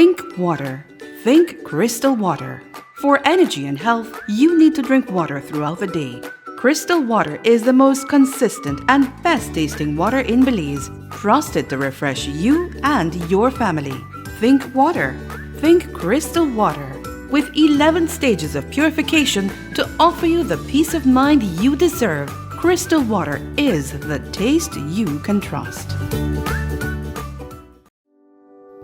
Think water. Think crystal water. For energy and health, you need to drink water throughout the day. Crystal water is the most consistent and best tasting water in Belize, trusted to refresh you and your family. Think water. Think crystal water. With 11 stages of purification to offer you the peace of mind you deserve, crystal water is the taste you can trust.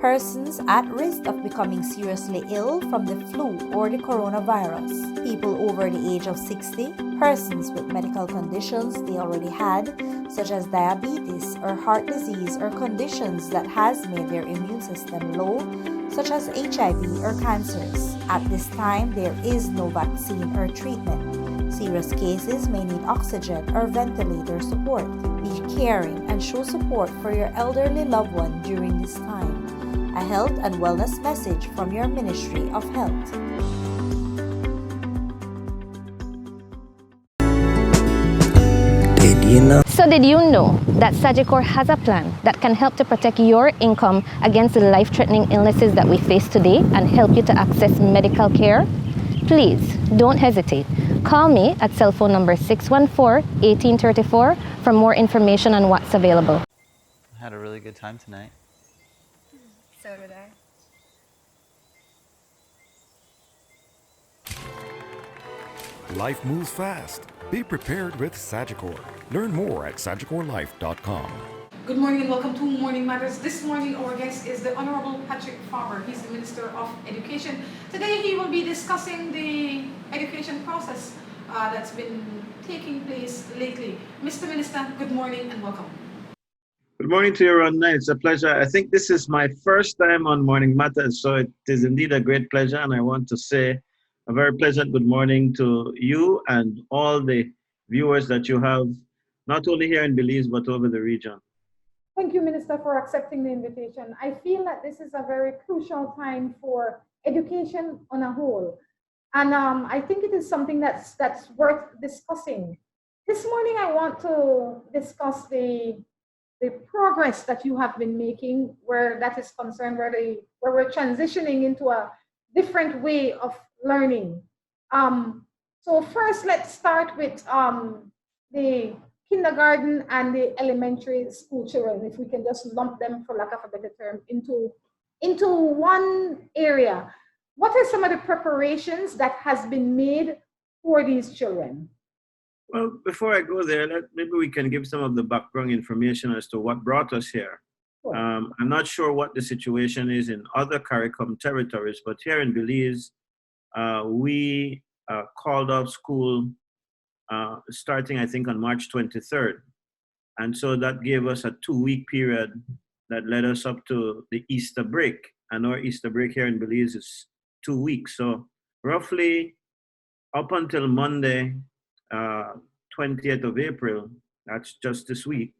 Persons at risk of becoming seriously ill from the flu or the coronavirus, people over the age of 60, persons with medical conditions they already had, such as diabetes or heart disease or conditions that has made their immune system low, such as HIV or cancers. At this time, there is no vaccine or treatment. Serious cases may need oxygen or ventilator support. Be caring and show support for your elderly loved one during this time. A health and wellness message from your Ministry of Health. So did you know that Sagicor has a plan that can help to protect your income against the life-threatening illnesses that we face today and help you to access medical care? Please don't hesitate. Call me at cell phone number 614-1834 for more information on what's available. I had a really good time tonight. So did I. Life moves fast. Be prepared with Sagicor. Learn more at sagicorlife.com. Good morning and welcome to Morning Matters. This morning our guest is the Honorable Patrick Faber. He's the Minister of Education. Today he will be discussing the education process that's been taking place lately. Mr. Minister, good morning and welcome. Good morning to you, Rhonda. It's a pleasure. I think this is my first time on Morning Matters, so it is indeed a great pleasure, and I want to say a very pleasant good morning to you and all the viewers that you have, not only here in Belize, but over the region. Thank you, Minister, for accepting the invitation. I feel that this is a very crucial time for education on a whole, and I think it is something that's worth discussing. This morning I want to discuss the progress that you have been making where that is concerned, where we're transitioning into a different way of learning. So first, let's start with the kindergarten and the elementary school children, if we can just lump them, for lack of a better term, into one area. What are some of the preparations that has been made for these children? Well, before I go there, maybe we can give some of the background information as to what brought us here. Sure. I'm not sure what the situation is in other CARICOM territories, but here in Belize, we called off school starting, I think, on March 23rd. And so that gave us a 2-week period that led us up to the Easter break. And our Easter break here in Belize is 2 weeks. So roughly up until Monday, 20th of April, that's just this week,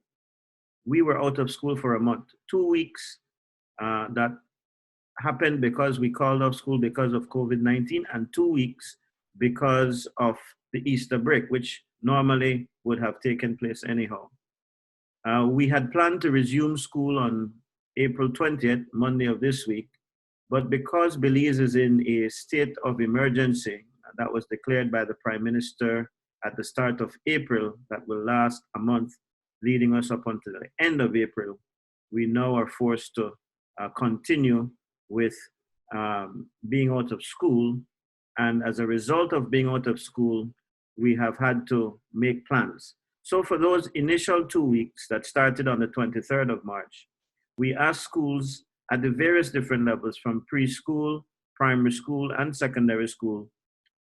we were out of school for a month. 2 weeks that happened because we called off school because of COVID-19, and 2 weeks because of the Easter break, which normally would have taken place anyhow. We had planned to resume school on April 20th, Monday of this week, but because Belize is in a state of emergency that was declared by the Prime Minister at the start of April, that will last a month, leading us up until the end of April, we now are forced to continue with being out of school. And as a result of being out of school, we have had to make plans. So for those initial 2 weeks that started on the 23rd of March, we asked schools at the various different levels, from preschool, primary school, and secondary school,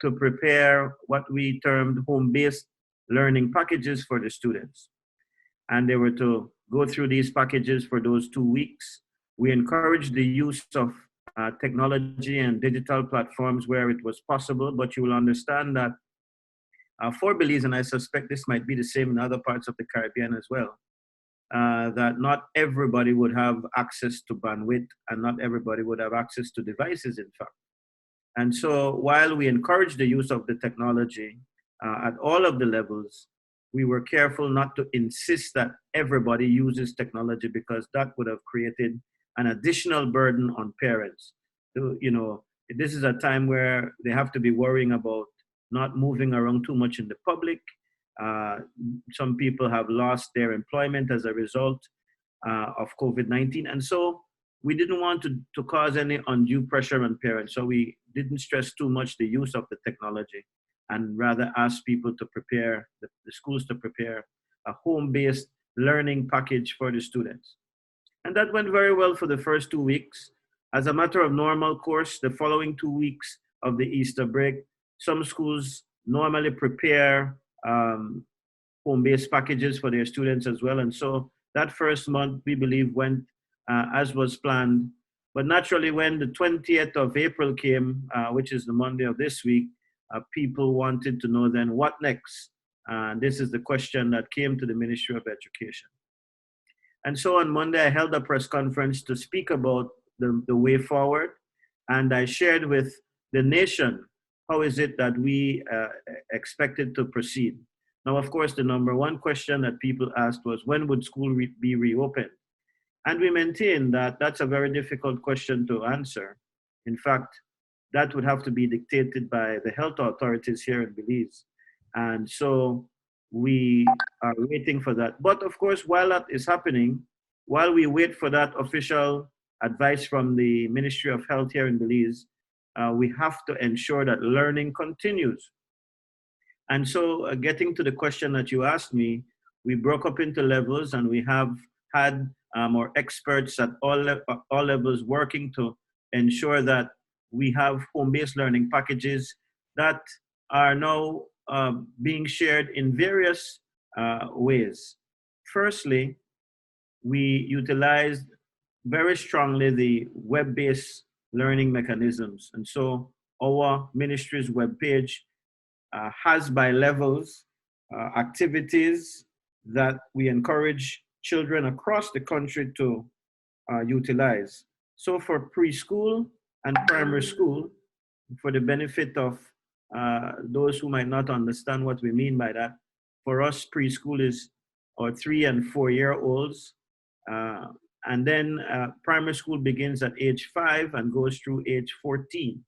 to prepare what we termed home-based learning packages for the students. And they were to go through these packages for those 2 weeks. We encouraged the use of technology and digital platforms where it was possible, but you will understand that for Belize, and I suspect this might be the same in other parts of the Caribbean as well, that not everybody would have access to bandwidth, and not everybody would have access to devices, in fact. And so while we encourage the use of the technology at all of the levels, we were careful not to insist that everybody uses technology, because that would have created an additional burden on parents. this is a time where they have to be worrying about not moving around too much in the public. Some people have lost their employment as a result of COVID-19. And so we didn't want to cause any undue pressure on parents. So we didn't stress too much the use of the technology and rather ask people to prepare, the schools to prepare a home-based learning package for the students. And that went very well for the first 2 weeks. As a matter of normal course, the following 2 weeks of the Easter break, some schools normally prepare home-based packages for their students as well. And so that first month, we believe, went as was planned. But naturally, when the 20th of April came, which is the Monday of this week, people wanted to know then what next? This is the question that came to the Ministry of Education. And so on Monday, I held a press conference to speak about the way forward. And I shared with the nation, how is it that we expected to proceed? Now, of course, the number one question that people asked was, when would school be reopened? And we maintain that that's a very difficult question to answer. In fact, that would have to be dictated by the health authorities here in Belize. And so we are waiting for that. But of course, while that is happening, while we wait for that official advice from the Ministry of Health here in Belize, we have to ensure that learning continues. And so getting to the question that you asked me, we broke up into levels, and we have had more experts at all levels working to ensure that we have home-based learning packages that are now being shared in various ways. Firstly, we utilized very strongly the web-based learning mechanisms. And so our ministry's webpage has by levels activities that we encourage children across the country to utilize. So for preschool and primary school, for the benefit of those who might not understand what we mean by that, for us, preschool is our 3 and 4 year olds. And then primary school begins at age 5 and goes through age 14.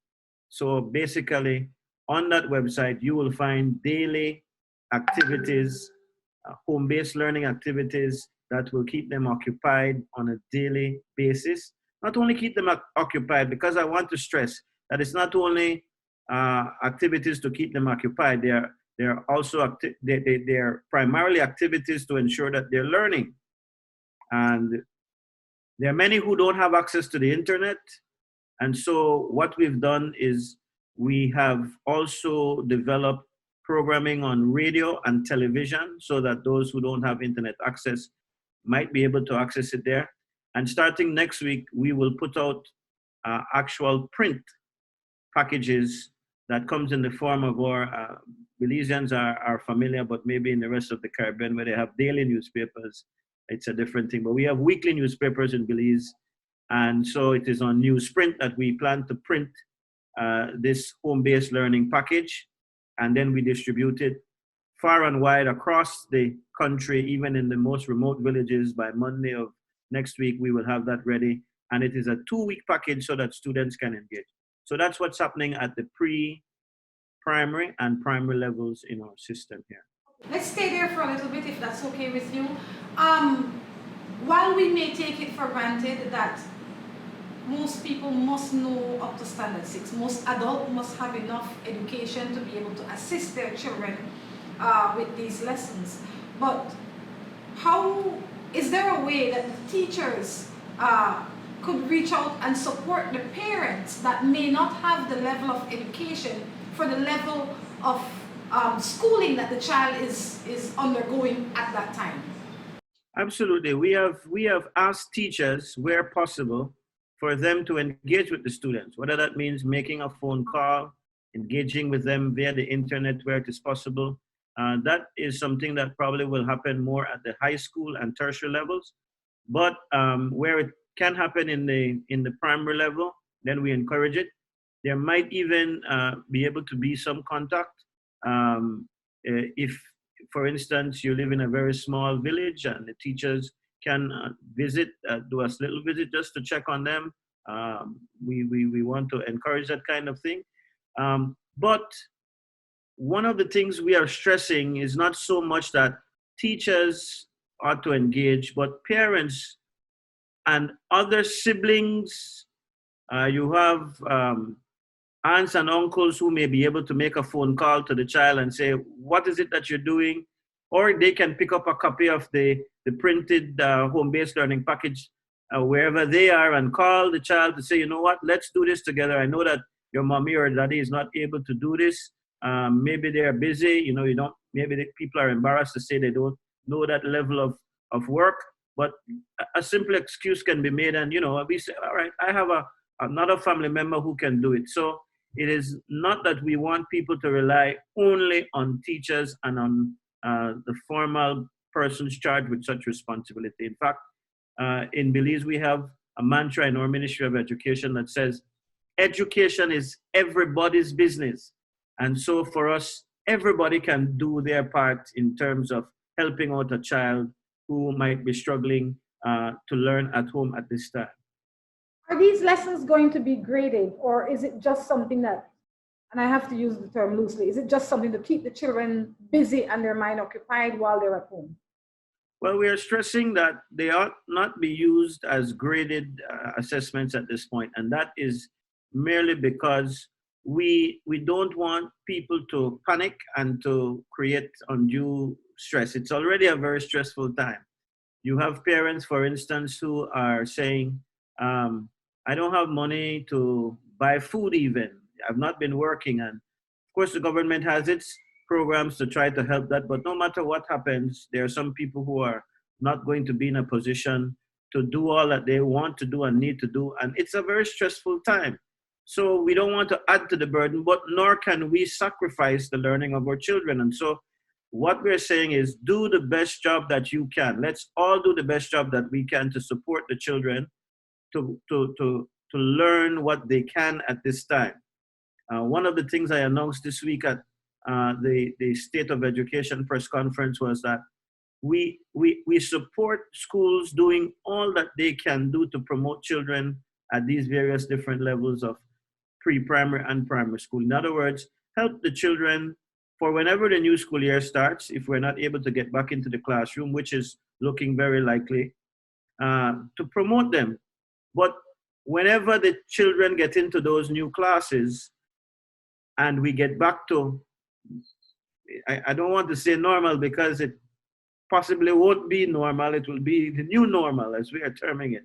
So basically, on that website, you will find daily activities, home-based learning activities that will keep them occupied on a daily basis. Not only keep them occupied, because I want to stress that it's not only activities to keep them occupied, they're also they're primarily activities to ensure that they're learning. And there are many who don't have access to the internet. And so what we've done is we have also developed programming on radio and television so that those who don't have internet access might be able to access it there. And starting next week, we will put out actual print packages that comes in the form of our, Belizeans are familiar, but maybe in the rest of the Caribbean where they have daily newspapers, it's a different thing. But we have weekly newspapers in Belize. And so it is on newsprint that we plan to print this home-based learning package. And then we distribute it far and wide across the country, even in the most remote villages. By Monday of next week, we will have that ready. And it is a 2-week package so that students can engage. So that's what's happening at the pre-primary and primary levels in our system here. Let's stay there for a little bit, if that's okay with you. While we may take it for granted that most people must know up to standard 6, most adults must have enough education to be able to assist their children with these lessons. But how is there a way that the teachers could reach out and support the parents that may not have the level of education for the level of schooling that the child is undergoing at that time? Absolutely. We have asked teachers where possible for them to engage with the students, whether that means making a phone call, engaging with them via the internet where it is possible. That is something that probably will happen more at the high school and tertiary levels. But where it can happen in the primary level, then we encourage it. There might even be able to be some contact. If, for instance, you live in a very small village and the teachers can visit, do a little visit just to check on them, We want to encourage that kind of thing. But one of the things we are stressing is not so much that teachers ought to engage, but parents and other siblings. You have aunts and uncles who may be able to make a phone call to the child and say, what is it that you're doing? Or they can pick up a copy of the printed home-based learning package wherever they are and call the child to say, you know what, let's do this together. I know that your mommy or daddy is not able to do this. Maybe they're busy, you don't, maybe the people are embarrassed to say they don't know that level of work, but a simple excuse can be made. And, we say, all right, I have another family member who can do it. So it is not that we want people to rely only on teachers and on the formal persons charged with such responsibility. In fact, in Belize, we have a mantra in our Ministry of Education that says, education is everybody's business. And so for us, everybody can do their part in terms of helping out a child who might be struggling to learn at home at this time. Are these lessons going to be graded, or is it just something that, and I have to use the term loosely, is it just something to keep the children busy and their mind occupied while they're at home? Well, we are stressing that they ought not be used as graded assessments at this point, and that is merely because we don't want people to panic and to create undue stress. It's already a very stressful time. You have parents, for instance, who are saying, I don't have money to buy food even. I've not been working. And of course, the government has its programs to try to help that. But no matter what happens, there are some people who are not going to be in a position to do all that they want to do and need to do. And it's a very stressful time. So we don't want to add to the burden, but nor can we sacrifice the learning of our children. And so what we're saying is do the best job that you can. Let's all do the best job that we can to support the children to learn what they can at this time. One of the things I announced this week at the State of Education press conference was that we support schools doing all that they can do to promote children at these various different levels of pre-primary and primary school. In other words, help the children for whenever the new school year starts, if we're not able to get back into the classroom, which is looking very likely, to promote them. But whenever the children get into those new classes and we get back to, I don't want to say normal because it possibly won't be normal, it will be the new normal as we are terming it.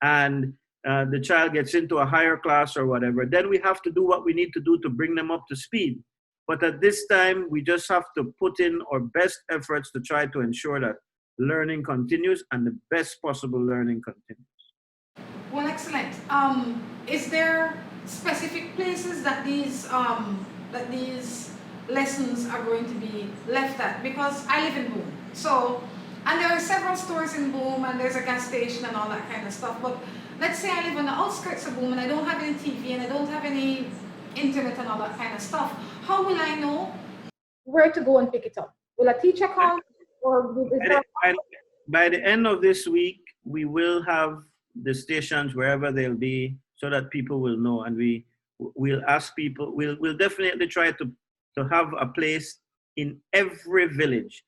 And the child gets into a higher class or whatever, then we have to do what we need to do to bring them up to speed. But at this time, we just have to put in our best efforts to try to ensure that learning continues and the best possible learning continues. Well, excellent. Is there specific places that these lessons are going to be left at? Because I live in Boom, and there are several stores in Boom, and there's a gas station and all that kind of stuff. But let's say I live on the outskirts of Boom, and I don't have any TV, and I don't have any internet and all that kind of stuff. How will I know where to go and pick it up? Will a teacher come, or by the end of this week, we will have the stations wherever they'll be, so that people will know, and we'll ask people. We'll definitely try to have a place in every village.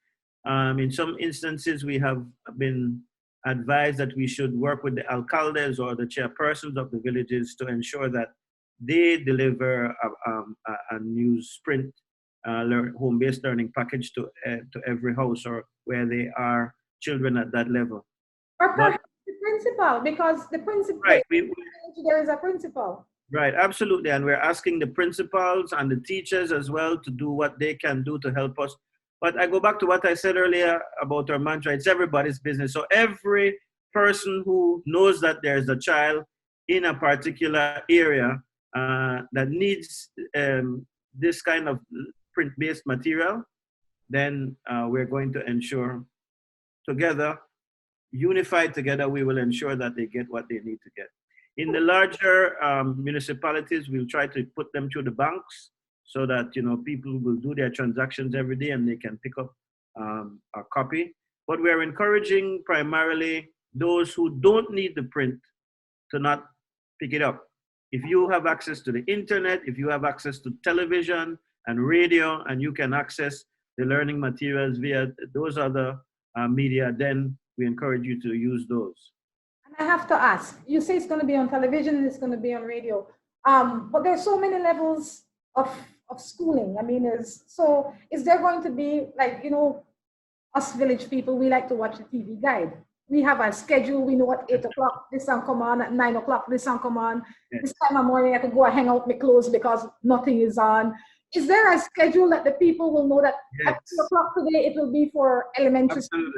In some instances, we have been advised that we should work with the alcaldes or the chairpersons of the villages to ensure that they deliver a news print home-based learning package to every house or where there are children at that level. Or perhaps the principal, because the principal, right, there is a principal. Right, absolutely. And we're asking the principals and the teachers as well to do what they can do to help us. But I go back to what I said earlier about our mantra, it's everybody's business. So every person who knows that there's a child in a particular area that needs this kind of print-based material, then we're going to ensure together, unified together, we will ensure that they get what they need to get. In the larger municipalities, we'll try to put them through the banks so that people will do their transactions every day and they can pick up a copy. But we're encouraging primarily those who don't need the print to not pick it up. If you have access to the internet, if you have access to television and radio, and you can access the learning materials via those other media, then we encourage you to use those. And I have to ask, you say it's going to be on television, it's going to be on radio, but there's so many levels of schooling. I mean, is there going to be, like, us village people, we like to watch the TV guide. We have a schedule. We know at 8 o'clock this song come on, at 9 o'clock this song come on. Yes. This time of morning I can go and hang out with my clothes because nothing is on. Is there a schedule that the people will know that at 2 o'clock today it will be for elementary school?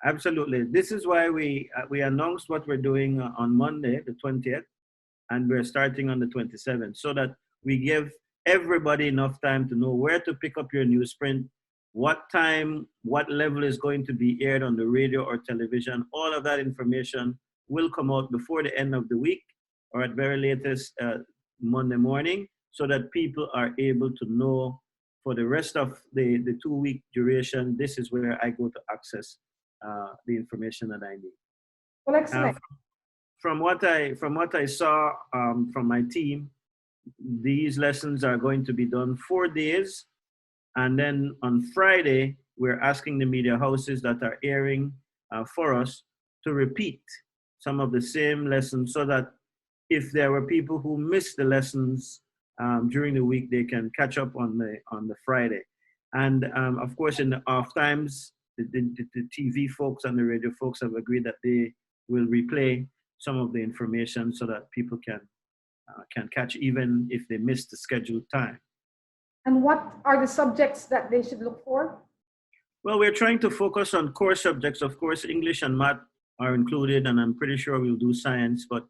Absolutely. This is why we announced what we're doing on Monday, the 20th, and we're starting on the 27th, so that we give everybody enough time to know where to pick up your newsprint, what time, what level is going to be aired on the radio or television. All of that information will come out before the end of the week, or at very latest Monday morning, so that people are able to know for the rest of the 2-week duration, this is where I go to access the information that I need. Well, excellent. From what I saw from my team, these lessons are going to be done 4 days. And then on Friday, we're asking the media houses that are airing for us to repeat some of the same lessons, so that if there were people who missed the lessons during the week, they can catch up on the Friday. And of course, in the off times, the TV folks and the radio folks have agreed that they will replay some of the information so that people can catch even if they missed the scheduled time. And what are the subjects that they should look for? Well, we're trying to focus on core subjects. Of course, English and math are included, and I'm pretty sure we'll do science, but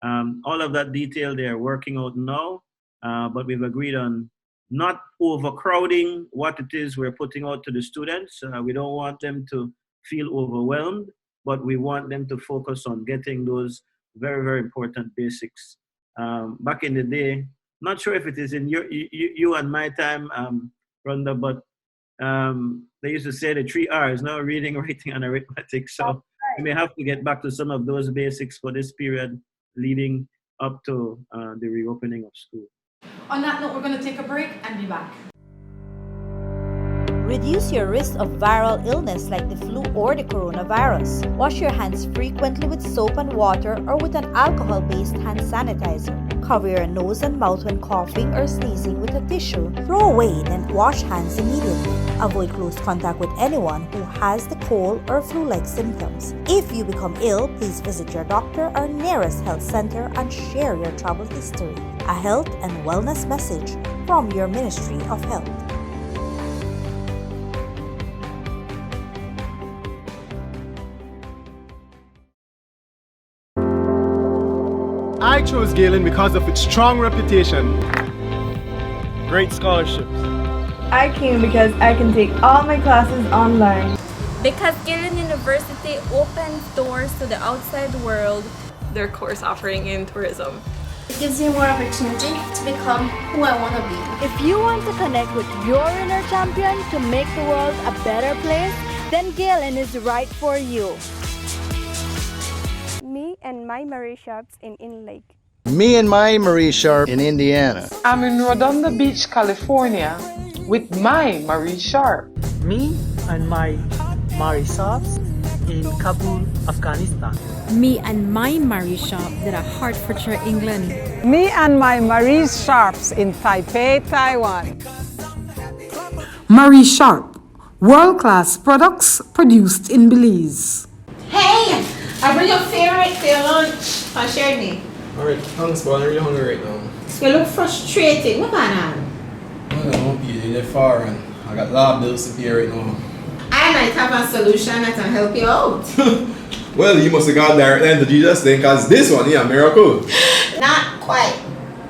all of that detail they are working out now. But we've agreed on not overcrowding what it is we're putting out to the students. We don't want them to feel overwhelmed, but we want them to focus on getting those very, very important basics. Back in the day, not sure if it is in you and my time, Rhonda, but they used to say the 3 R's, no? Reading, writing, and arithmetic. So we may have to get back to some of those basics for this period leading up to the reopening of school. On that note, we're going to take a break and be back. Reduce your risk of viral illness like the flu or the coronavirus. Wash your hands frequently with soap and water or with an alcohol-based hand sanitizer. Cover your nose and mouth when coughing or sneezing with a tissue. Throw away, then wash hands immediately. Avoid close contact with anyone who has the cold or flu-like symptoms. If you become ill, please visit your doctor or nearest health center and share your travel history. A health and wellness message from your Ministry of Health. I chose Galen because of its strong reputation, great scholarships. I came because I can take all my classes online. Because Galen University opens doors to the outside world. Their course offering in tourism. It gives me more opportunity to become who I want to be. If you want to connect with your inner champion to make the world a better place, then Galen is right for you. Me and my Marie shops in Lake. Me and my Marie Sharp in Indiana. I'm in Rhonda Beach, California with my Marie Sharp. Me and my Marie Shops in Kabul, Afghanistan. Me and my Marie Shop at Hertfordshire, England. Me and my Marie Sharps in Taipei, Taiwan. Marie Sharp, world-class products produced in Belize. Hey, I bring your favorite for your lunch. I shared me. Alright, thanks, but I'm really hungry right now. You look frustrated. What going on? I don't know, Peter, they're far and I got a lot of bills to pay right now. I might have a solution that can help you out. Well, you must have got direct then to Jesus then, because this one, yeah, miracle. Not quite,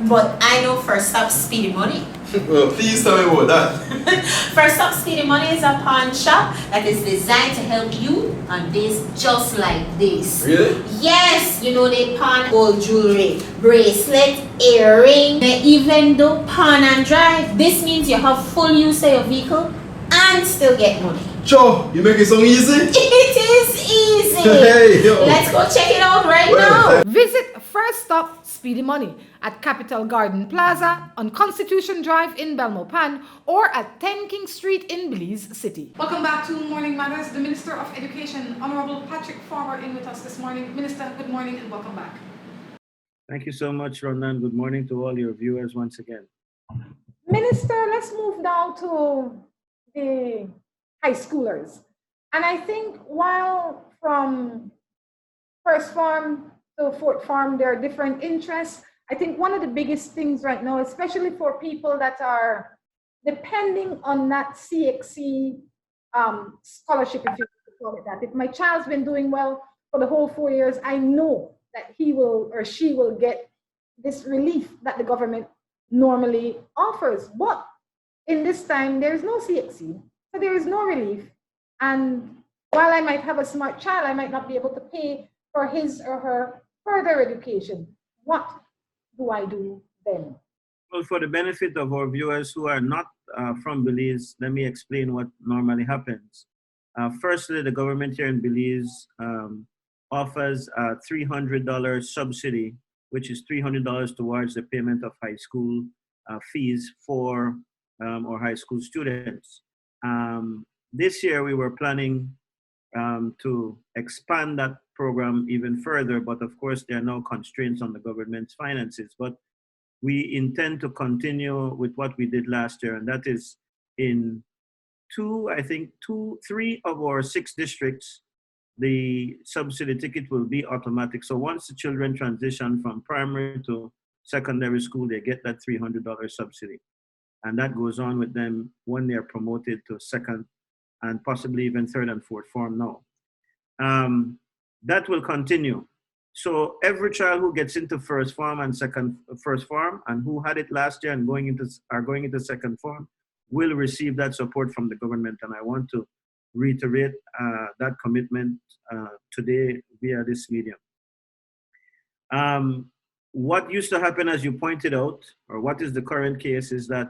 but I know First Up Speedy Money. Well, please tell me about that. First Up Speedy Money is a pawn shop that is designed to help you on days just like this. Really? Yes, you know they pawn gold jewelry, bracelet, earring. They even do pawn and drive. This means you have full use of your vehicle and still get money. Joe, you make it so easy? It is easy. Hey, yo. Let's go check it out right now. Visit First Stop Speedy Money at Capital Garden Plaza on Constitution Drive in Belmopan or at 10 King Street in Belize City. Welcome back to Morning Matters. The Minister of Education, Honorable Patrick Faber, in with us this morning. Minister, good morning and welcome back. Thank you so much, Rhonda, and good morning to all your viewers once again. Minister, let's move now to the high schoolers. And I think while from first farm to fourth farm, there are different interests. I think one of the biggest things right now, especially for people that are depending on that CXC scholarship, if you call it that. If my child's been doing well for the whole 4 years, I know that he will or she will get this relief that the government normally offers. But in this time, there is no CXC, so there is no relief. And while I might have a smart child, I might not be able to pay for his or her further education. What do I do then? Well, for the benefit of our viewers who are not from Belize, let me explain what normally happens. Firstly, the government here in Belize offers a $300 subsidy, which is $300 towards the payment of high school fees for our high school students. This year, we were planning to expand that program even further, but of course, there are no constraints on the government's finances. But we intend to continue with what we did last year, and that is in three of our 6 districts, the subsidy ticket will be automatic. So once the children transition from primary to secondary school, they get that $300 subsidy. And that goes on with them when they're promoted to second and possibly even third and fourth form now. That will continue. So every child who gets into first form and first form and who had it last year and are going into second form will receive that support from the government. And I want to reiterate that commitment today via this medium. What used to happen, as you pointed out, or what is the current case, is that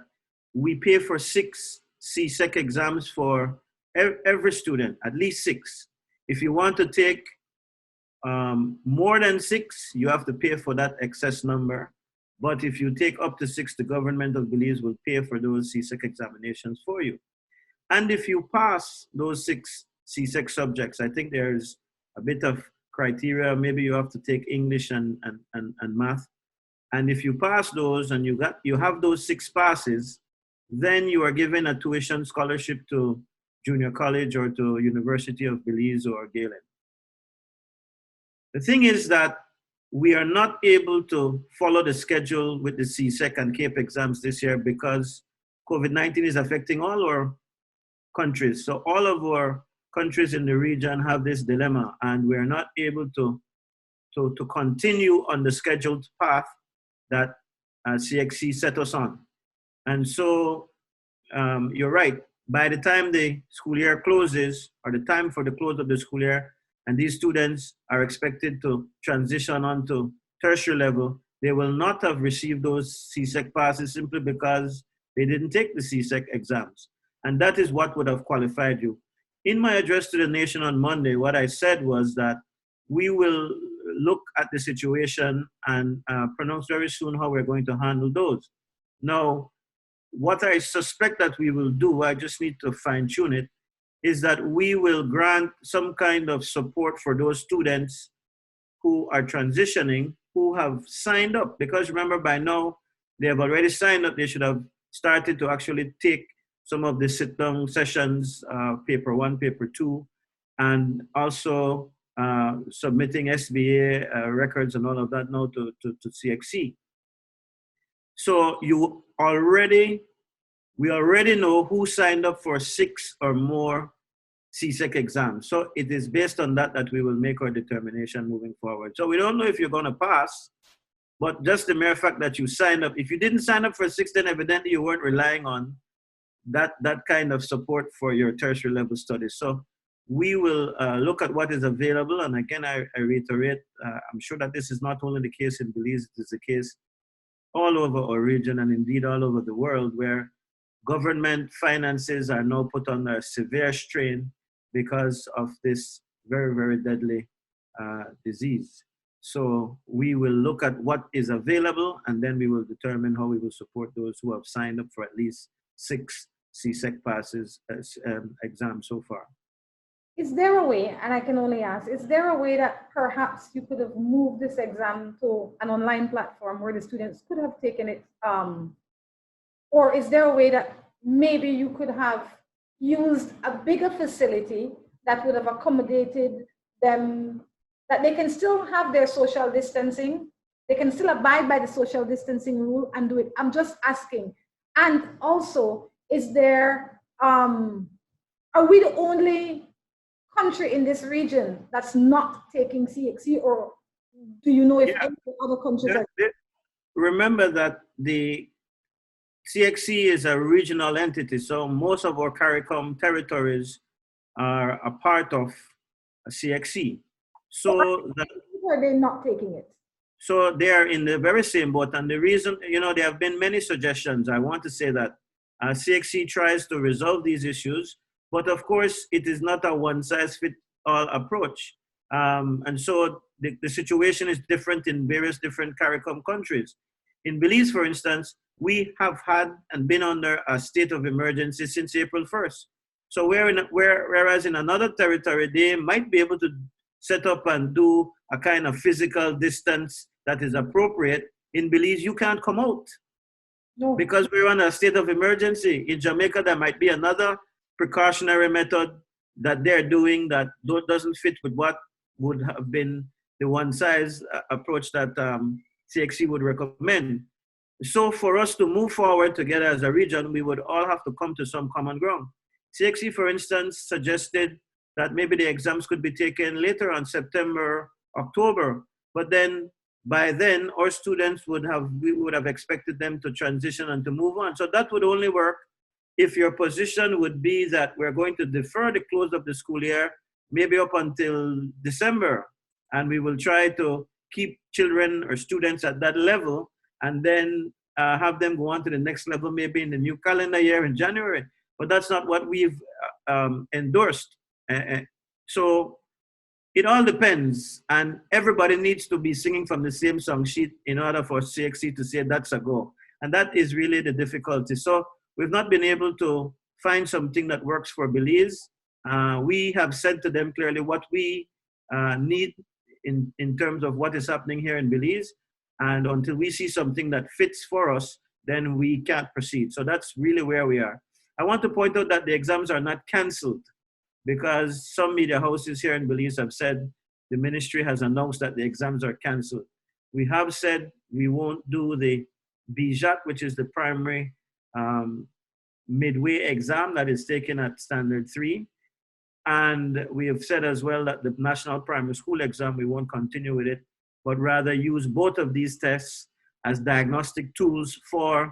we pay for 6 CSEC exams for every student, at least 6. If you want to take more than 6, you have to pay for that excess number. But if you take up to 6, the government of Belize will pay for those CSEC examinations for you. And if you pass those 6 CSEC subjects, I think there's a bit of criteria. Maybe you have to take English and math. And if you pass those and you have those 6 passes, then you are given a tuition scholarship to junior college or to University of Belize or Galen. The thing is that we are not able to follow the schedule with the CSEC and CAPE exams this year because COVID-19 is affecting all our countries. So all of our countries in the region have this dilemma, and we're not able to continue on the scheduled path that CXC set us on. And so you're right. By the time the school year closes, or the time for the close of the school year, and these students are expected to transition on to tertiary level, they will not have received those CSEC passes simply because they didn't take the CSEC exams. And that is what would have qualified you. In my address to the nation on Monday, what I said was that we will look at the situation and pronounce very soon how we're going to handle those. Now, what I suspect that we will do, I just need to fine tune it, is that we will grant some kind of support for those students who are transitioning, who have signed up. Because remember, by now, they have already signed up. They should have started to actually take some of the sit-down sessions, paper 1, paper 2, and also submitting SBA records and all of that now to CXC. So we already know who signed up for 6 or more CSEC exams. So it is based on that we will make our determination moving forward. So we don't know if you're going to pass, but just the mere fact that you signed up. If you didn't sign up for 6, then evidently you weren't relying on that kind of support for your tertiary level studies. So we will look at what is available. And again, I reiterate, I'm sure that this is not only the case in Belize, it is the case all over our region and indeed all over the world, where government finances are now put under severe strain because of this very, very deadly disease. So we will look at what is available, and then we will determine how we will support those who have signed up for at least 6 CSEC passes exams so far. Is there a way, and I can only ask, is there a way that perhaps you could have moved this exam to an online platform where the students could have taken it? Or is there a way that maybe you could have used a bigger facility that would have accommodated them, that they can still have their social distancing, they can still abide by the social distancing rule and do it? I'm just asking. And also, is there, are we the only country in this region that's not taking CXC, or do you know if any other countries are? Remember that the CXC is a regional entity, so most of our CARICOM territories are a part of a CXC. So are they not taking it? So they are in the very same boat, and the reason, there have been many suggestions. I want to say that CXC tries to resolve these issues, but of course, it is not a one-size-fits-all approach. And so the situation is different in various different CARICOM countries. In Belize, for instance, we have had and been under a state of emergency since April 1st. So whereas in another territory, they might be able to set up and do a kind of physical distance that is appropriate, in Belize, you can't come out. No. Because we're on a state of emergency. In Jamaica, there might be another precautionary method that they're doing that doesn't fit with what would have been the one-size approach that CXC would recommend. So for us to move forward together as a region, we would all have to come to some common ground. CXC, for instance, suggested that maybe the exams could be taken later on September, October, but then by then our students we would have expected them to transition and to move on. So that would only work if your position would be that we're going to defer the close of the school year, maybe up until December, and we will try to keep children or students at that level, and then have them go on to the next level, maybe in the new calendar year in January. But that's not what we've endorsed. So it all depends, and everybody needs to be singing from the same song sheet in order for CXC to say that's a go. And that is really the difficulty. So we've not been able to find something that works for Belize. We have said to them clearly what we need in terms of what is happening here in Belize. And until we see something that fits for us, then we can't proceed. So that's really where we are. I want to point out that the exams are not canceled, because some media houses here in Belize have said the ministry has announced that the exams are canceled. We have said we won't do the BJAT, which is the primary midway exam that is taken at Standard 3. And we have said as well that the National Primary School exam, we won't continue with it, but rather use both of these tests as diagnostic tools for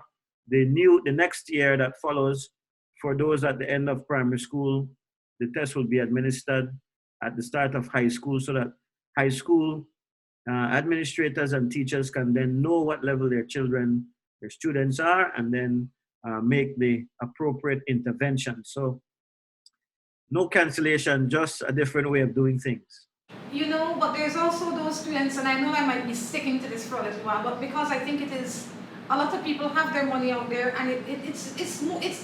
the next year that follows. For those at the end of primary school, the test will be administered at the start of high school, so that high school administrators and teachers can then know what level their students are, and then make the appropriate intervention. So no cancellation, just a different way of doing things. But there's also those students, and I know I might be sticking to this for a little while, but because I think it is, a lot of people have their money out there, and it's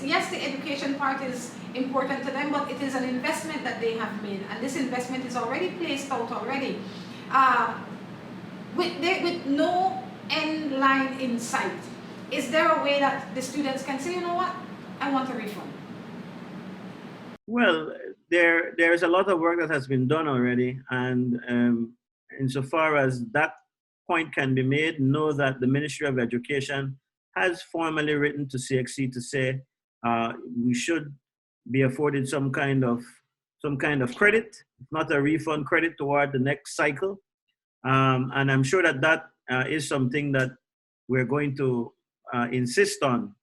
yes, the education part is important to them, but it is an investment that they have made, and this investment is already placed out already. With no end line in sight, is there a way that the students can say, you know what, I want a refund? Well, there's a lot of work that has been done already, and insofar as that point can be made, know that the Ministry of Education has formally written to CXC to say we should be afforded some kind of credit, not a refund, credit toward the next cycle. And I'm sure that is something that we're going to insist on.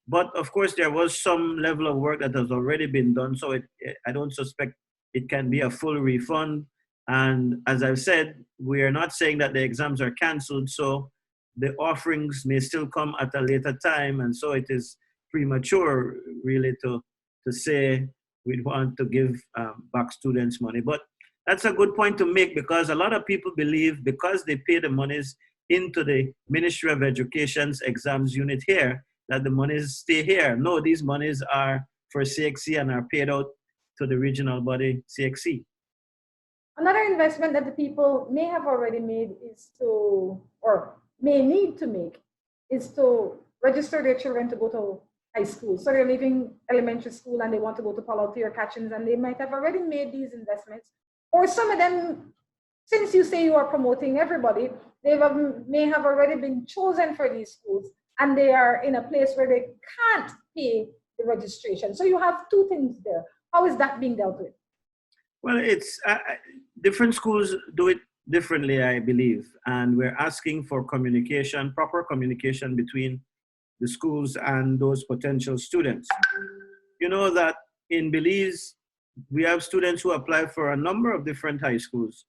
But of course, there was some level of work that has already been done, so I don't suspect it can be a full refund. And as I've said, we are not saying that the exams are canceled, so the offerings may still come at a later time, and so it is premature really to say we'd want to give back students money. But that's a good point to make, because a lot of people believe because they pay the monies into the Ministry of Education's exams unit here, that the monies stay here. No, these monies are for CXC and are paid out to the regional body, CXC. Another investment that the people may have already made is to, or may need to make, is to register their children to go to high school. So they're leaving elementary school and they want to go to Palo or Catchings, and they might have already made these investments. Or some of them, since you say you are promoting everybody, they may have already been chosen for these schools, and they are in a place where they can't pay the registration. So you have two things there. How is that being dealt with? Well, it's different schools do it differently, I believe. And we're asking for communication, proper communication between the schools and those potential students. You know that in Belize, we have students who apply for a number of different high schools.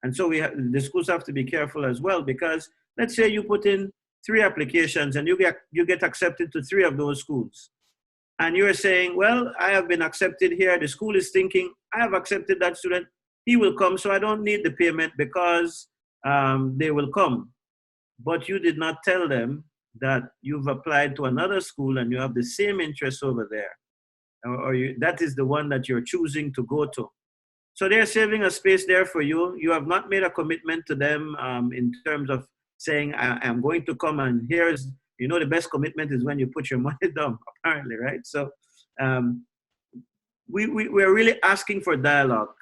And so the schools have to be careful as well, because let's say you put in 3 applications and you get accepted to 3 of those schools. And you're saying, well, I have been accepted here. The school is thinking, I have accepted that student. He will come, so I don't need the payment because they will come. But you did not tell them that you've applied to another school and you have the same interest over there. Or that is the one that you're choosing to go to. So they're saving a space there for you. You have not made a commitment to them in terms of saying, I'm going to come, and here's, you know, the best commitment is when you put your money down, apparently, right? So we're really asking for dialogue.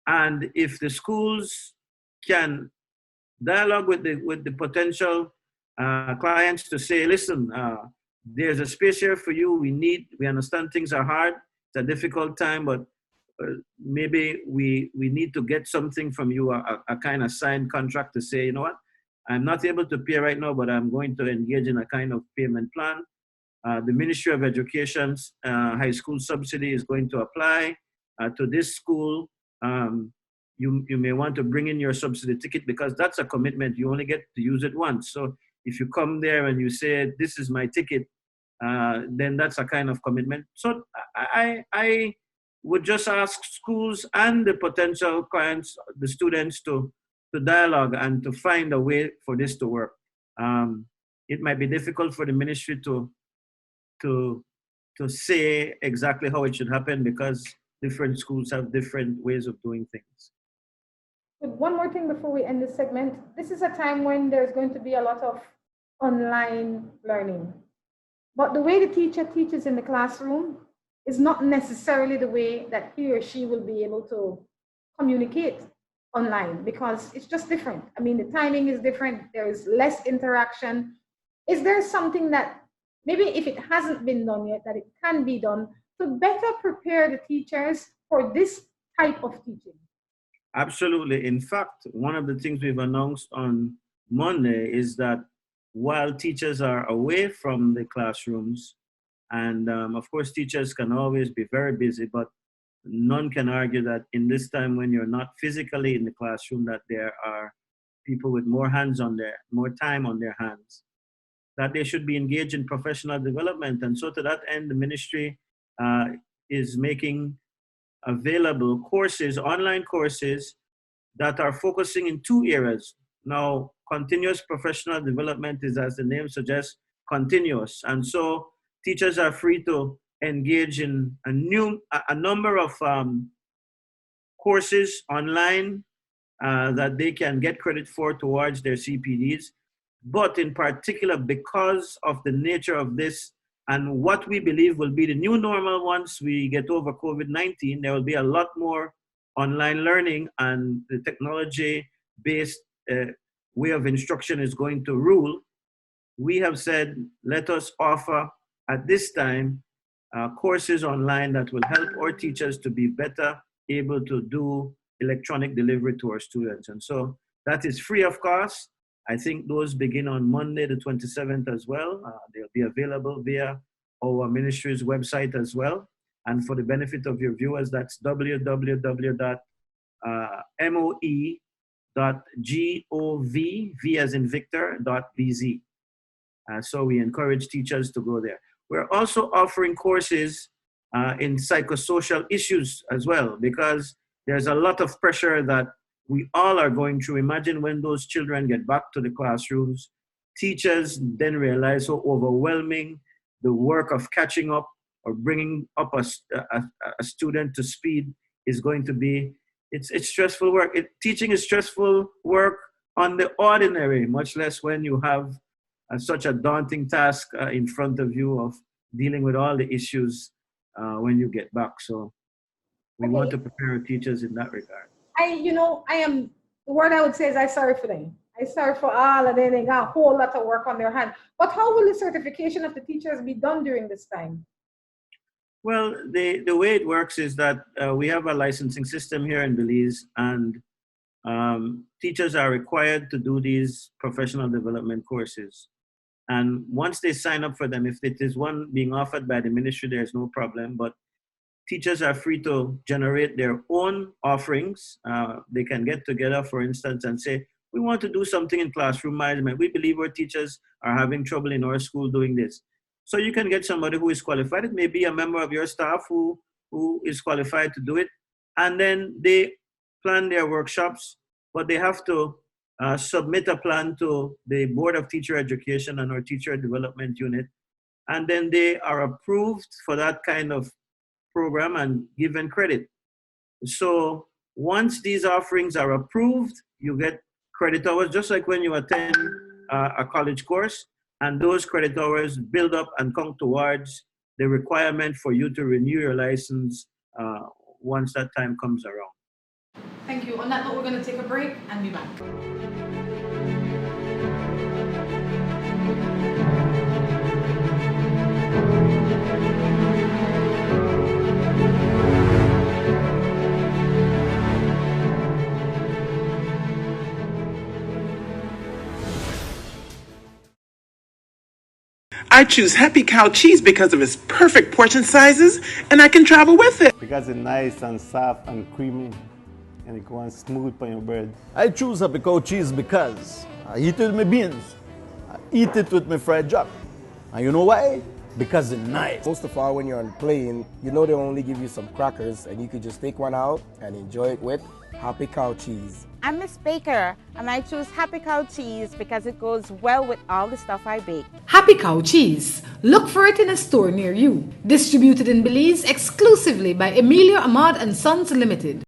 And if the schools can dialogue with the potential clients to say, listen, there's a space here for you. We understand things are hard. It's a difficult time, but maybe we need to get something from you, a kind of signed contract to say, you know what, I'm not able to pay right now, but I'm going to engage in a kind of payment plan. The Ministry of Education's high school subsidy is going to apply to this school. You may want to bring in your subsidy ticket, because that's a commitment. You only get to use it once. So if you come there and you say, this is my ticket, then that's a kind of commitment. So I would just ask schools and the potential clients, the students, to dialogue and to find a way for this to work. It might be difficult for the ministry to say exactly how it should happen, because different schools have different ways of doing things. One more thing before we end this segment. This is a time when there's going to be a lot of online learning. But the way the teacher teaches in the classroom is not necessarily the way that he or she will be able to communicate online, because it's just different. I mean, the timing is different. There is less interaction. Is there something that maybe, if it hasn't been done yet, that it can be done to better prepare the teachers for this type of teaching? Absolutely. In fact, one of the things we've announced on Monday is that while teachers are away from the classrooms, and of course teachers can always be very busy, but none can argue that in this time when you're not physically in the classroom, that there are people with more time on their hands, that they should be engaged in professional development. And so to that end, the ministry is making available courses, online courses, that are focusing in 2 areas. Now, continuous professional development is, as the name suggests, continuous. And so teachers are free to engage in a number of courses online that they can get credit for towards their CPDs. But in particular, because of the nature of this and what we believe will be the new normal once we get over COVID-19, there will be a lot more online learning, and the technology-based way of instruction is going to rule. We have said, let us offer at this time courses online that will help our teachers to be better able to do electronic delivery to our students. And so that is free of cost. I think those begin on Monday, the 27th as well. They'll be available via our ministry's website as well. And for the benefit of your viewers, that's www.moe.gov, V as in Victor.bz. So we encourage teachers to go there. We're also offering courses in psychosocial issues as well, because there's a lot of pressure that we all are going through. Imagine when those children get back to the classrooms, teachers then realize how overwhelming the work of catching up or bringing up a student to speed is going to be. It's stressful work. Teaching is stressful work on the ordinary, much less when you have such a daunting task in front of you of dealing with all the issues when you get back. So we want to prepare our teachers in that regard. The word I would say is I'm sorry for them. I'm sorry for all of them. They got a whole lot of work on their hand. But how will the certification of the teachers be done during this time? Well, the way it works is that we have a licensing system here in Belize, and teachers are required to do these professional development courses. And once they sign up for them, if it is one being offered by the ministry, there's no problem. But teachers are free to generate their own offerings. They can get together, for instance, and say, we want to do something in classroom management. We believe our teachers are having trouble in our school doing this. So you can get somebody who is qualified. It may be a member of your staff who is qualified to do it. And then they plan their workshops, but they have to submit a plan to the Board of Teacher Education and our Teacher Development Unit. And then they are approved for that kind of program and given credit. So once these offerings are approved, you get credit hours, just like when you attend a college course, and those credit hours build up and come towards the requirement for you to renew your license once that time comes around. Thank you. On that note, we're going to take a break and be back. I choose Happy Cow cheese because of its perfect portion sizes, and I can travel with it. Because it's nice and soft and creamy, and it goes smooth on your bread. I choose Happy Cow cheese because I eat it with my beans. I eat it with my fried jack. And you know why? Because it's nice. Most of all, when you're on plane, you know they only give you some crackers, and you could just take one out and enjoy it with Happy Cow cheese. I'm Miss Baker, and I choose Happy Cow cheese because it goes well with all the stuff I bake. Happy Cow cheese. Look for it in a store near you. Distributed in Belize exclusively by Emilio Ahmad and Sons Limited.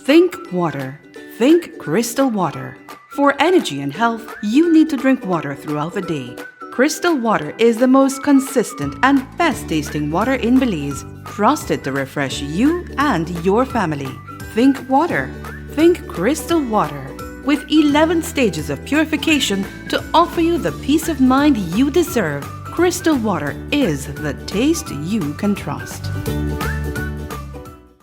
Think water. Think crystal water. For energy and health, you need to drink water throughout the day. Crystal water is the most consistent and best tasting water in Belize. Trusted to refresh you and your family. Think water. Think crystal water. With 11 stages of purification to offer you the peace of mind you deserve, crystal water is the taste you can trust.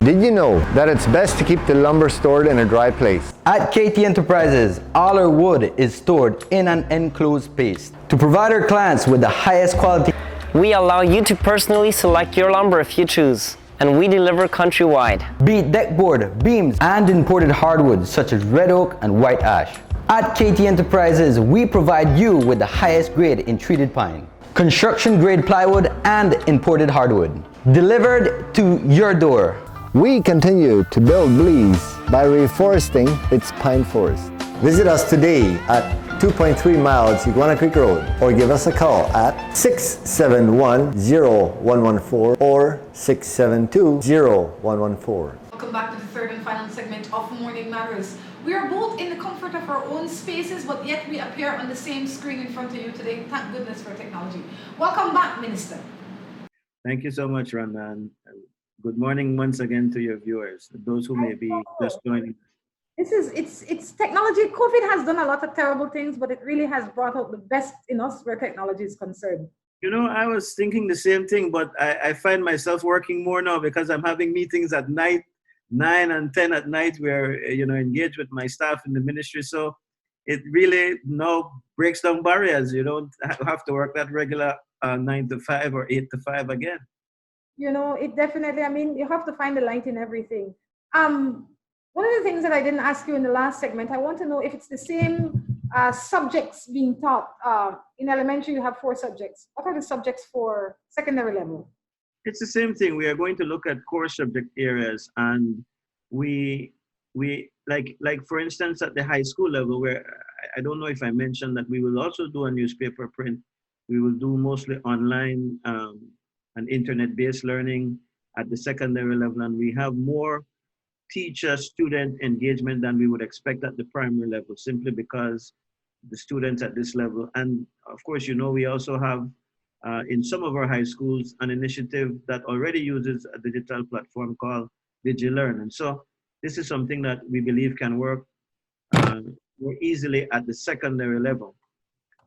Did you know that it's best to keep the lumber stored in a dry place? At KT Enterprises, all our wood is stored in an enclosed space to provide our clients with the highest quality. We allow you to personally select your lumber if you choose, and we deliver countrywide. Be it deckboard, beams, and imported hardwoods such as red oak and white ash. At KT Enterprises, we provide you with the highest grade in treated pine, construction grade plywood, and imported hardwood, delivered to your door. We continue to build Belize by reforesting its pine forest. Visit us today at 2.3 miles Iguana Creek Road, or give us a call at 671-0114 or 672-0114. Welcome back to the third and final segment of Morning Matters. We are both in the comfort of our own spaces, but yet we appear on the same screen in front of you today. Thank goodness for technology. Welcome back, Minister. Thank you so much, Rhonda. And good morning once again to your viewers, those who may be just joining. It's technology. COVID has done a lot of terrible things, but it really has brought out the best in us where technology is concerned. You know, I was thinking the same thing, but I find myself working more now because I'm having meetings at night, 9 and 10 at night, where, engage with my staff in the ministry. So it really now breaks down barriers. You don't have to work that regular 9 to 5 or 8 to 5 again. It definitely, you have to find the light in everything. One of the things that I didn't ask you in the last segment, I want to know if it's the same subjects being taught. In elementary, you have 4 subjects. What are the subjects for secondary level? It's the same thing. We are going to look at core subject areas, and we like for instance at the high school level, where I don't know if I mentioned that we will also do a newspaper print. We will do mostly online and internet-based learning at the secondary level, and we have more teacher-student engagement than we would expect at the primary level, simply because the students at this level. And of course, you know, we also have in some of our high schools an initiative that already uses a digital platform called DigiLearn. And so this is something that we believe can work more easily at the secondary level.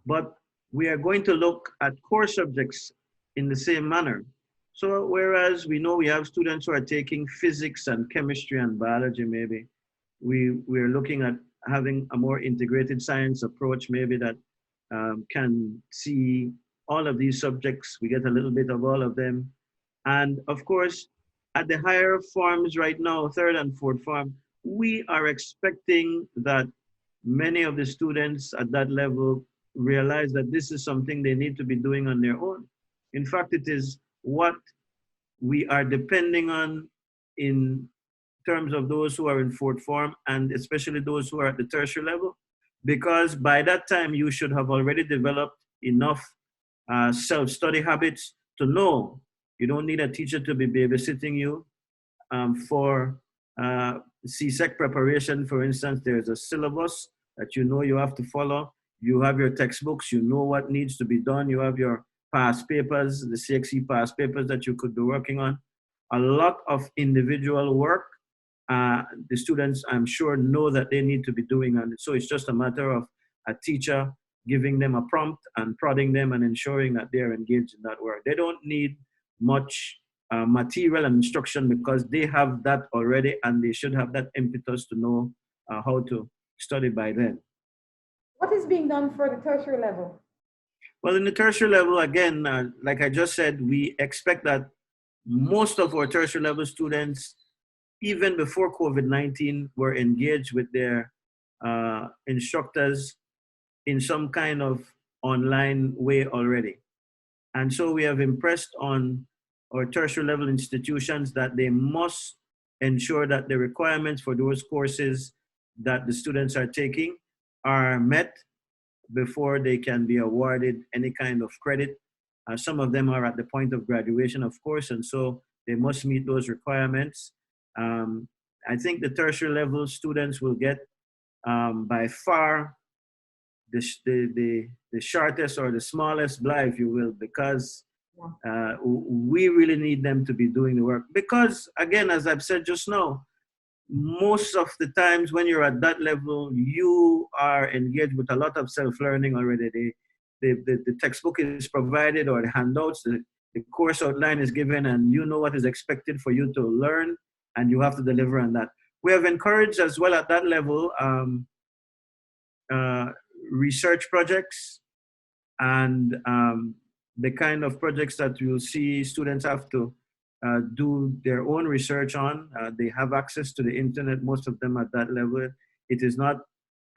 But we are going to look at core subjects in the same manner. So whereas we know we have students who are taking physics and chemistry and biology, maybe we're looking at having a more integrated science approach, maybe that can see all of these subjects. We get a little bit of all of them. And of course, at the higher forms right now, 3rd and 4th form, we are expecting that many of the students at that level realize that this is something they need to be doing on their own. In fact, it is what we are depending on in terms of those who are in 4th form, and especially those who are at the tertiary level, because by that time you should have already developed enough self-study habits to know you don't need a teacher to be babysitting you. For CSEC preparation, for instance, there's a syllabus that you know you have to follow. You have your textbooks, you know what needs to be done. You have your past papers, the CXE past papers that you could be working on. A lot of individual work. The students, I'm sure, know that they need to be doing, and so it's just a matter of a teacher giving them a prompt and prodding them and ensuring that they're engaged in that work. They don't need much material and instruction because they have that already, and they should have that impetus to know how to study by then. What is being done for the tertiary level? Well, in the tertiary level, again, like I just said, we expect that most of our tertiary level students, even before COVID-19, were engaged with their instructors in some kind of online way already. And so we have impressed on our tertiary level institutions that they must ensure that the requirements for those courses that the students are taking are met before they can be awarded any kind of credit. Some of them are at the point of graduation, of course, and so they must meet those requirements. I think the tertiary level students will get by far the shortest or the smallest blah, if you will, because we really need them to be doing the work. Because again, as I've said just now, most of the times when you're at that level, you are engaged with a lot of self-learning already. The textbook is provided, or the handouts, the course outline is given, and you know what is expected for you to learn, and you have to deliver on that. We have encouraged as well at that level research projects, and the kind of projects that you'll see students have to do their own research on. They have access to the internet, most of them at that level. It is not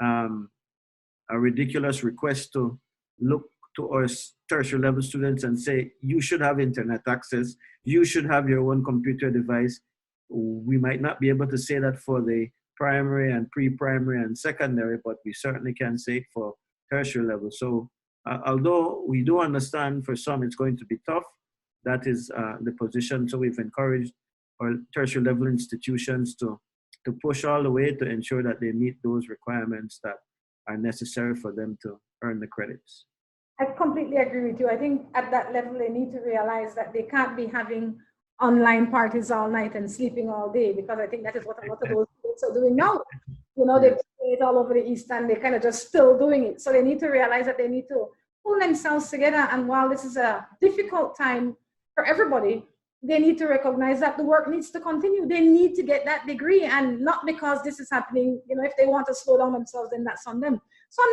a ridiculous request to look to our tertiary level students and say, you should have internet access, you should have your own computer device. We might not be able to say that for the primary and pre-primary and secondary, but we certainly can say it for tertiary level. So although we do understand for some it's going to be tough, that is the position. So we've encouraged our tertiary level institutions to push all the way to ensure that they meet those requirements that are necessary for them to earn the credits. I completely agree with you. I think at that level, they need to realize that they can't be having online parties all night and sleeping all day, because I think that is what a lot of those kids are doing now. You know, they play it all over the East and they kind of just still doing it. So they need to realize that they need to pull themselves together. And while this is a difficult time for everybody, they need to recognize that the work needs to continue. They need to get that degree, and not because this is happening, you know, if they want to slow down themselves, then that's on them. So I'm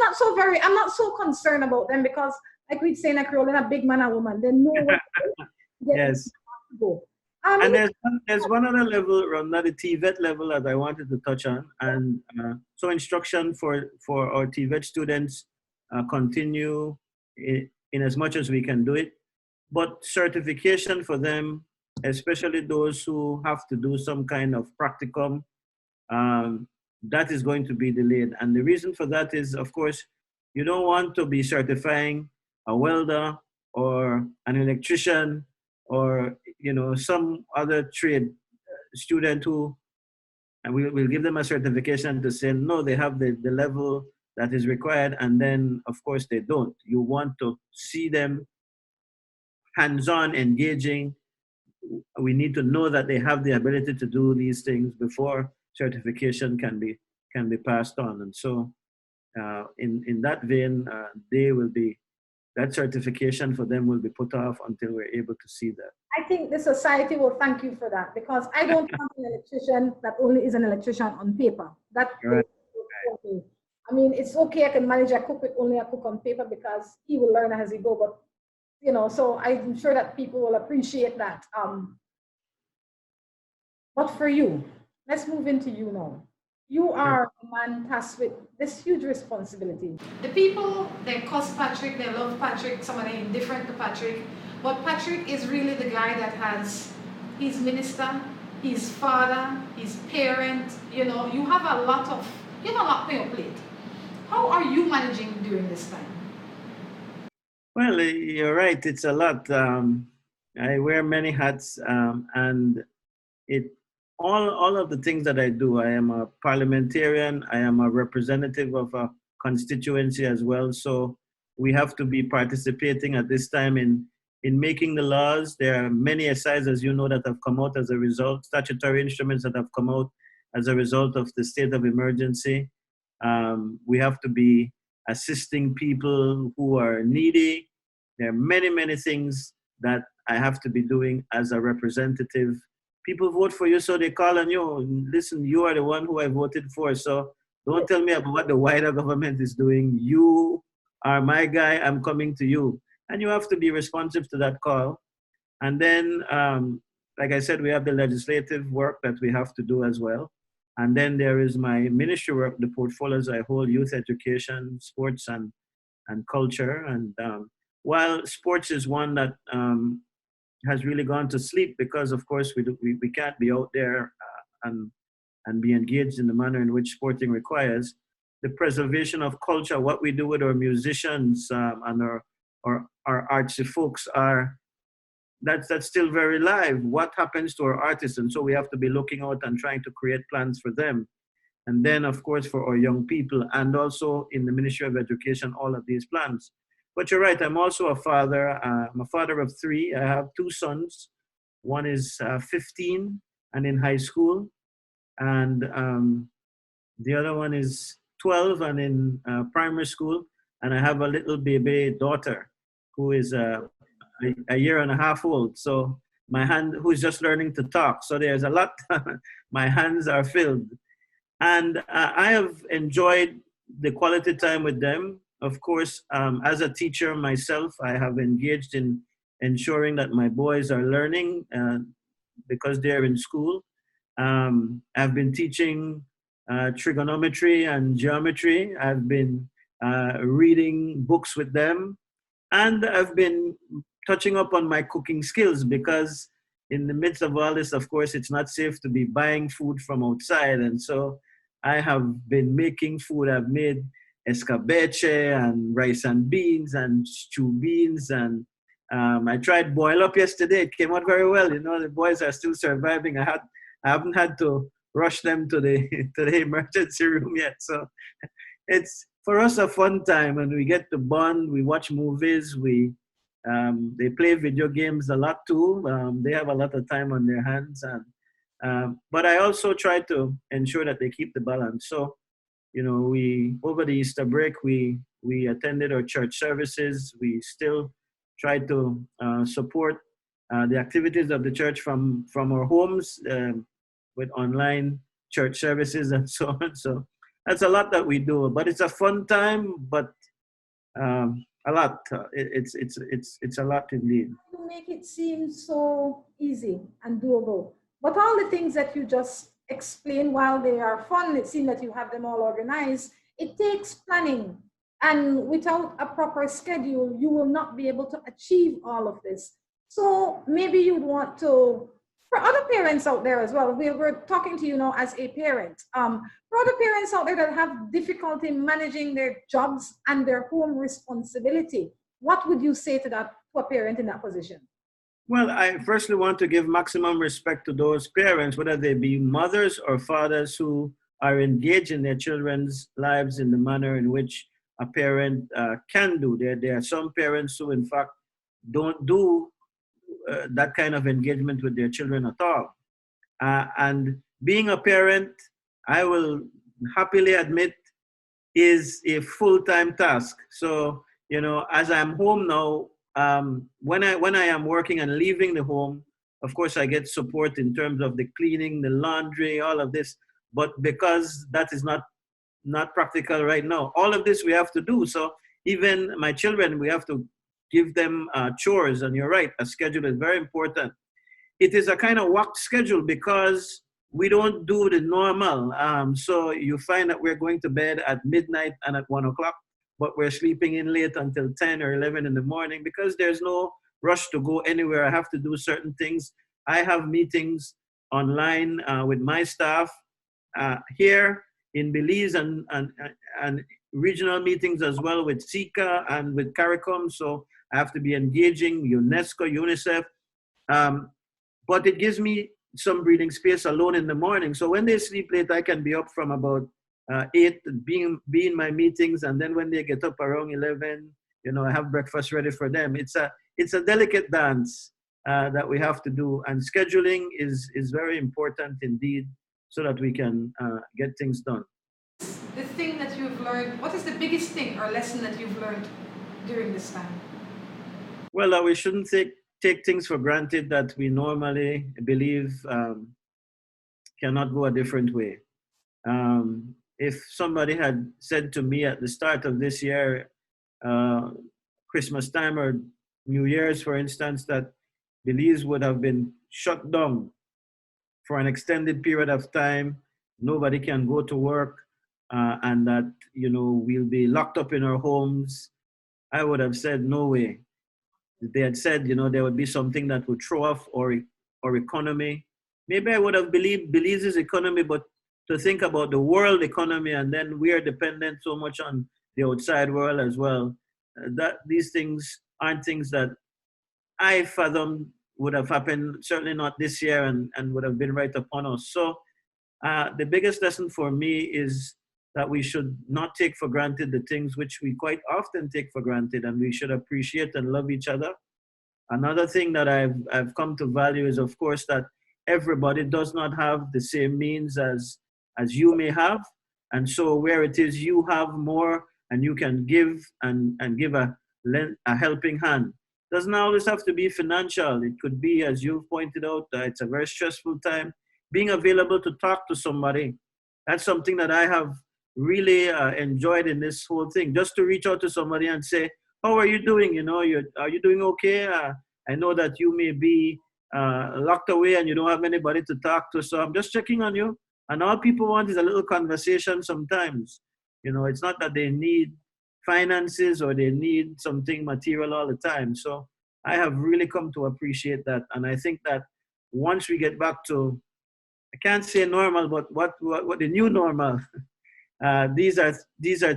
not so concerned about them, because like we'd say in a Creole, they're a big man or woman. They know where to go. Yes. Go. And there's one other level, Rhonda, the TVET level that I wanted to touch on. And so instruction for our TVET students continue in as much as we can do it. But certification for them, especially those who have to do some kind of practicum, that is going to be delayed. And the reason for that is, of course, you don't want to be certifying a welder or an electrician or some other trade student who, and we'll give them a certification to say no, they have the level that is required, and then of course they don't. You want to see them hands-on engaging. We need to know that they have the ability to do these things before certification can be passed on. And so in that vein, that certification for them will be put off until we're able to see that. I think the society will thank you for that, because I don't want an electrician that only is an electrician on paper. That Right. is okay. I mean, it's okay, I can manage a cook with only a cook on paper because he will learn as he go, but so I'm sure that people will appreciate that. But for you, let's move into you now. You are a man tasked with this huge responsibility. The people, they cuss Patrick, they love Patrick, some of them indifferent to Patrick, but Patrick is really the guy that he's minister, he's father, he's parent, you have a lot on your plate. How are you managing during this time? Well, you're right, it's a lot. I wear many hats, and all of the things that I do. I am a parliamentarian, I am a representative of a constituency as well. So we have to be participating at this time in making the laws. There are many SIs, as you know, that have come out as a result, statutory instruments that have come out as a result of the state of emergency. We have to be assisting people who are needy. There are many, many things that I have to be doing as a representative. People vote for you, so they call on you. Listen, you are the one who I voted for, so don't tell me about what the wider government is doing. You are my guy, I'm coming to you. And you have to be responsive to that call. And then, like I said, we have the legislative work that we have to do as well. And then there is my ministry work, the portfolios I hold: youth education, sports, and culture. And while sports is one that has really gone to sleep, because of course we can't be out there and be engaged in the manner in which sporting requires, the preservation of culture, what we do with our musicians and our artsy folks, that's still very live. What happens to our artists? And so we have to be looking out and trying to create plans for them. And then, of course, for our young people, and also in the Ministry of Education, all of these plans. But you're right, I'm also a father. I'm a father of 3. I have 2 sons. One is 15 and in high school. And the other one is 12 and in primary school. And I have a little baby daughter who is a year and a half old. So who's just learning to talk. So there's a lot, my hands are filled. And I have enjoyed the quality time with them. Of course, as a teacher myself, I have engaged in ensuring that my boys are learning because they're in school. I've been teaching trigonometry and geometry. I've been reading books with them. And I've been touching up on my cooking skills, because in the midst of all this, of course, it's not safe to be buying food from outside. And so I have been making food. I've made escabeche and rice and beans and stew beans, and I tried boil up yesterday. It came out very well. The boys are still surviving. I haven't had to rush them to the emergency room yet. So it's for us a fun time, and we get to bond. We watch movies. They play video games a lot too. They have a lot of time on their hands, and but I also try to ensure that they keep the balance. So we over the Easter break we attended our church services. We still try to support the activities of the church from our homes with online church services and so on. So that's a lot that we do, but it's a fun time. But A lot. It's a lot indeed. You make it seem so easy and doable. But all the things that you just explained, while they are fun, it seems that you have them all organized. It takes planning. And without a proper schedule, you will not be able to achieve all of this. So maybe you'd want to, for other parents out there as well, we're talking to you now as a parent. For other parents out there that have difficulty managing their jobs and their home responsibility, what would you say to that, to a parent in that position? Well, I firstly want to give maximum respect to those parents, whether they be mothers or fathers, who are engaged in their children's lives in the manner in which a parent can do. There are some parents who, in fact, don't do that kind of engagement with their children at all. And being a parent, I will happily admit, is a full-time task. So, as I'm home now, when I am working and leaving the home, of course, I get support in terms of the cleaning, the laundry, all of this. But because that is not practical right now, all of this we have to do. So even my children, we have to give them chores. And you're right, a schedule is very important. It is a kind of whacked schedule because we don't do the normal. So you find that we're going to bed at midnight and at 1 o'clock, but we're sleeping in late until 10 or 11 in the morning because there's no rush to go anywhere. I have to do certain things. I have meetings online with my staff here in Belize and regional meetings as well with SICA and with CARICOM. So I have to be engaging UNESCO, UNICEF. But it gives me some breathing space alone in the morning. So when they sleep late, I can be up from about 8, be in my meetings. And then when they get up around 11, I have breakfast ready for them. It's a delicate dance that we have to do. And scheduling is very important indeed, so that we can get things done. The thing that you've learned, what is the biggest thing or lesson that you've learned during this time? Well, we shouldn't take things for granted that we normally believe cannot go a different way. If somebody had said to me at the start of this year, Christmas time or New Year's, for instance, that Belize would have been shut down for an extended period of time, nobody can go to work, and that, we'll be locked up in our homes, I would have said, no way. They had said, there would be something that would throw off our economy. Maybe I would have believed Belize's economy, but to think about the world economy, and then we are dependent so much on the outside world as well, that these things aren't things that I fathomed would have happened, certainly not this year, and would have been right upon us. So the biggest lesson for me is that we should not take for granted the things which we quite often take for granted, and we should appreciate and love each other. Another thing that I've come to value is, of course, that everybody does not have the same means as you may have. And so where it is you have more and you can give and give a helping hand, doesn't always have to be financial. It could be, as you've pointed out, it's a very stressful time. Being available to talk to somebody, that's something that I have really enjoyed in this whole thing. Just to reach out to somebody and say, how are you doing? Are you doing okay? I know that you may be locked away and you don't have anybody to talk to, so I'm just checking on you. And all people want is a little conversation sometimes. It's not that they need finances or they need something material all the time. So I have really come to appreciate that. And I think that once we get back to, I can't say normal, but what the new normal, these are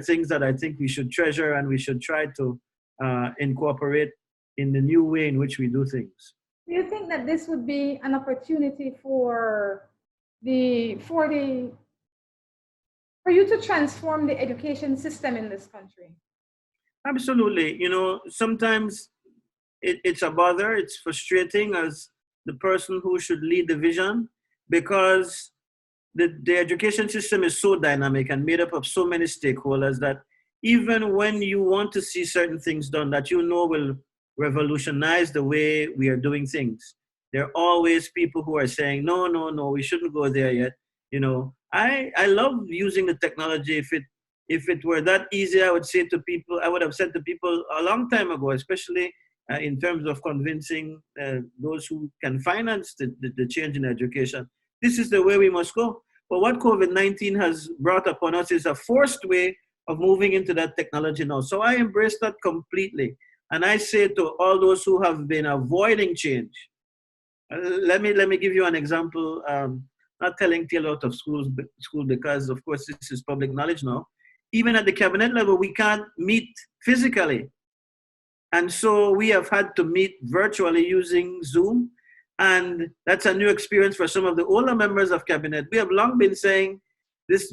things that I think we should treasure and we should try to incorporate in the new way in which we do things. Do you think that this would be an opportunity for you to transform the education system in this country? Absolutely. Sometimes it's a bother, it's frustrating as the person who should lead the vision, because the education system is so dynamic and made up of so many stakeholders that even when you want to see certain things done that will revolutionize the way we are doing things, there are always people who are saying, no, we shouldn't go there yet. I love using the technology If it were that easy, I would have said to people a long time ago, especially in terms of convincing those who can finance the change in education. This is the way we must go. But what COVID-19 has brought upon us is a forced way of moving into that technology now. So I embrace that completely. And I say to all those who have been avoiding change, let me give you an example. Not telling tale out of school because, of course, this is public knowledge now. Even at the cabinet level, we can't meet physically. And so we have had to meet virtually using Zoom. And that's a new experience for some of the older members of cabinet. We have long been saying this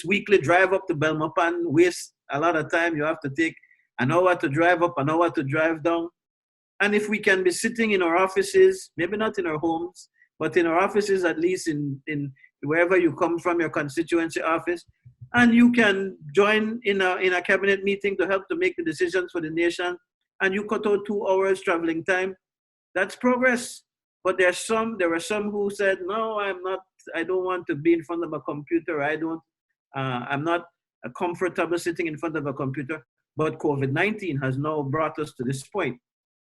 weekly drive up to Belmopan wastes a lot of time. You have to take an hour to drive up, an hour to drive down. And if we can be sitting in our offices, maybe not in our homes, but in our offices, at least in wherever you come from, your constituency office, and you can join in a cabinet meeting to help to make the decisions for the nation, and you cut out 2 hours traveling time, that's progress. But there were some who said, no, I don't want to be in front of a computer. I'm not comfortable sitting in front of a computer. But COVID-19 has now brought us to this point.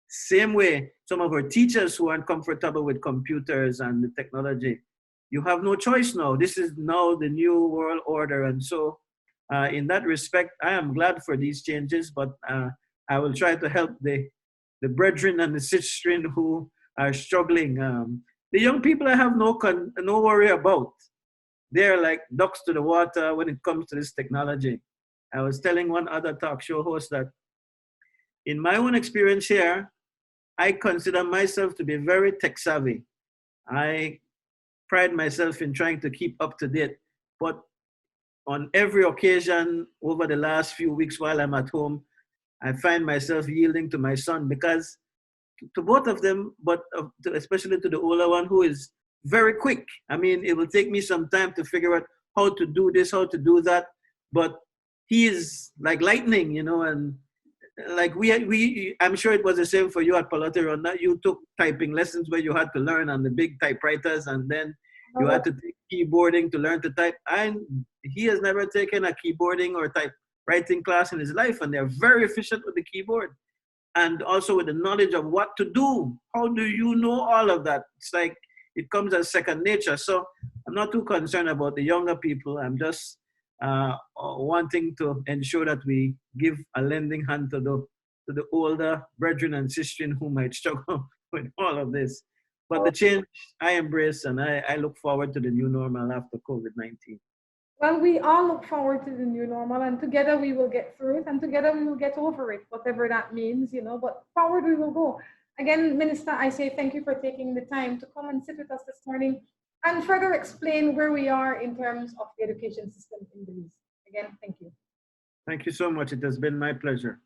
Same way, some of our teachers who aren't comfortable with computers and the technology, you have no choice now. This is now the new world order. And so in that respect, I am glad for these changes, but I will try to help the brethren and the sistren who are struggling. The young people I have no worry about. They're like ducks to the water when it comes to this technology. I was telling one other talk show host that in my own experience here, I consider myself to be very tech savvy. I pride myself in trying to keep up to date, but on every occasion over the last few weeks while I'm at home, I find myself yielding to my son because to both of them, but especially to the older one who is very quick. I mean, it will take me some time to figure out how to do this, how to do that, but he is like lightning, and like I'm sure it was the same for you at Palote, Rhonda. You took typing lessons where you had to learn on the big typewriters, and then you had to take keyboarding to learn to type. And he has never taken a keyboarding or typewriting class in his life, and they're very efficient with the keyboard. And also with the knowledge of what to do. How do you know all of that? It's like it comes as second nature. So I'm not too concerned about the younger people. I'm just wanting to ensure that we give a lending hand to the older brethren and sisters who might struggle with all of this. But the change I embrace, and I look forward to the new normal after COVID-19. Well, we all look forward to the new normal, and together we will get through it, and together we will get over it, whatever that means, but forward we will go. Again, Minister, I say thank you for taking the time to come and sit with us this morning and further explain where we are in terms of the education system in Belize. Again, thank you. Thank you so much. It has been my pleasure.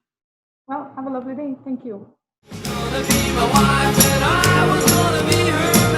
Well, have a lovely day. Thank you. Gonna be my wife and I was gonna be her.